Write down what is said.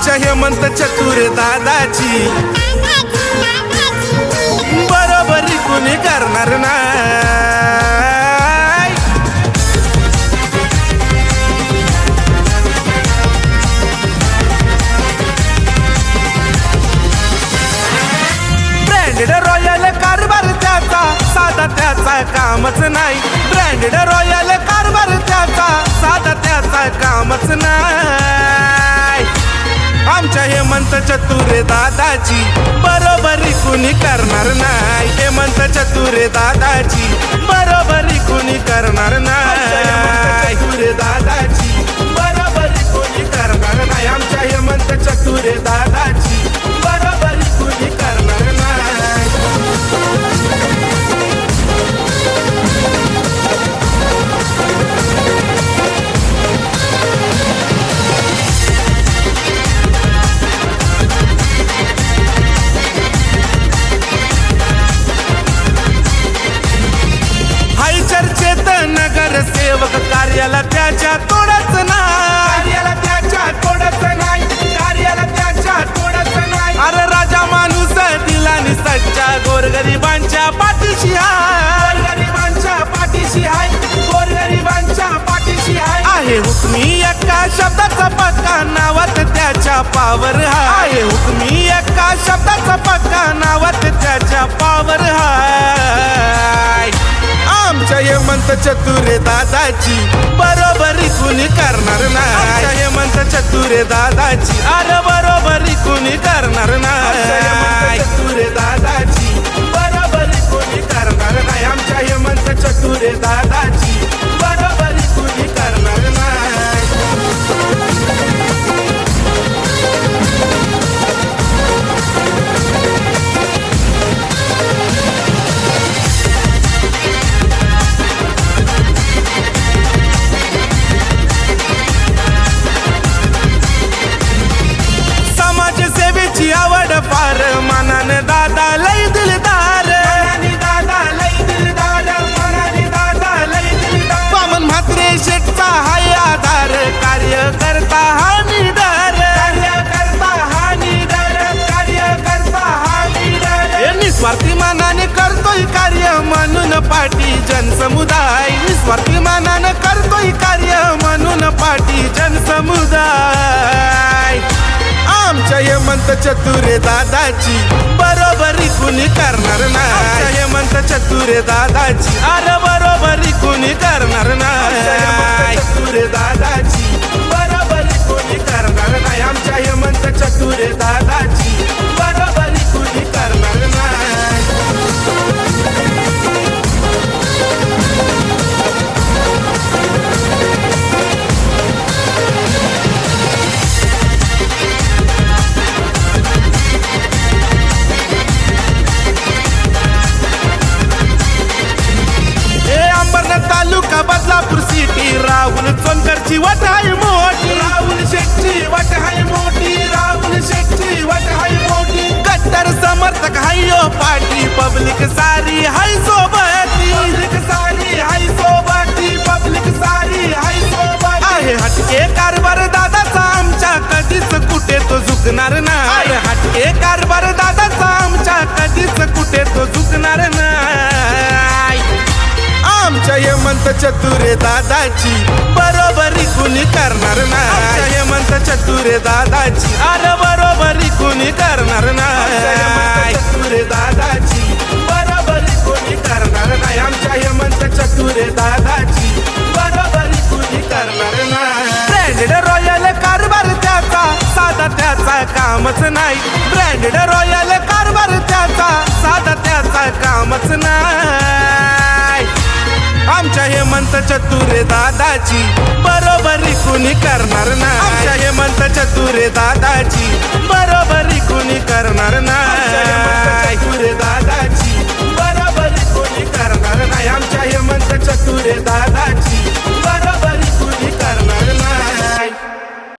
आमच्या हेमंत चतुर दादाची बरोबरी कुणी करणार नाही। ब्रँडेड रॉयल कारभार त्याचा साधा त्याचा कामच नाही। ब्रँडेड रॉयल कारभार त्याचा साधा त्याचा कामच नाही। आमच्या हेमंत चतुर दादाची बरोबरी कुणी करणार नाही। हेमंत चतुर दादाची बरोबरी कुणी करणार नाही। चतुर दादाची बरोबरी कुणी करणार नाही। आमच्या हेमंत चतुर दादाची बरोबरी कुणी करणार नाही। चर्चेत नगरसेवक कार्याला त्याच्या तोडच नाही। कार्याला त्याच्या तोडच नाही। कार्याला त्याच्या तोडच नाही। अरे राजा माणूस दिलानी सच्चा गोरगरिबांच्या पाठीशी आहे। गोरगरिबांच्या पाठीशी आहे। गोरगरिबांच्या पाठीशी आहे हुकमी एका शब्दाचा पक्का नावात त्याच्या पावर आहे। हुकमी एका शब्दाचा पक्का नावात त्याच्या पावर आहे। आमच्या हेमंत चतुर दादाची बरोबरी कुणी करणार नाही। हेमंत चतुर दादाची अरे बरोबरी कुणी करणार नाही। चतुर दादाची बरोबरी कुणी करणार नाही। आमच्या हेमंत चतुर दादाची बरोबरी कुणी करणार नाही। समाजसेवेची आवड फार मनाने दादा लय दिलदार। दादा लय दिलदार। दादा लय दिलदार। वामन म्हात्रे शेठचा हाय आधार। कार्यकर्ता हा निडर। कार्यकर्ता हा निडर। कार्यकर्ता हा निडर। निस्वार्थी मनाने करतोय कार्य म्हणून पाटी जनसमुदाय। निस्वार्थी मनाने करतोय कार्य म्हणून पाटी जनसमुदाय। आमच्या हेमंत चतुर दादाची बरोबरी कुणी करणार नाही। हेमंत चतुर दादाची अरे बरोबरी कुणी करणार नाही। चतुर दादाची बरोबरी कुणी करणार नाही। आमच्या हेमंत चतुर दादाची बरोबरी कुणी करणार नाही। तालुका बदलापूर सिटी राहुल सोनकरची वाट आहे मोठी। राहुल शेठची वाट आहे मोठी। राहुल शेठची वाट आहे मोठी। कट्टर समर्थक हायो पार्टी पब्लिक सारी हाय सोबती। पब्लिक सारी हाय सोबती। पब्लिक सारी हाय सोबती। आहे हटके कारभार दादाचा आमच्या कधीच कुठे तो झुकणार नाही। हटके कारभार दादाचा आमच्या कधीच कुठे तो झुकणार नाही। आमच्या हेमंत चतुर दादाची बरोबरी कुणी करणार नाही। हेमंत चतुर दादाची अरे बरोबरी कुणी करणार नाही। चतुर दादाची बरोबरी कुणी करणार नाही। आमच्या हेमंत चतुर दादाची बरोबरी कुणी करणार नाही। ब्रँडेड रॉयल कारभार त्याचा साधा त्याचा कामच नाही। ब्रँडेड रॉयल कारभार त्याचा साधा त्याचा कामच नाही। आमच्या हेमंत चतुर दादाची बरोबरी कुणी करणार नाही। आमच्या हेमंत चतुर दादाची बरोबरी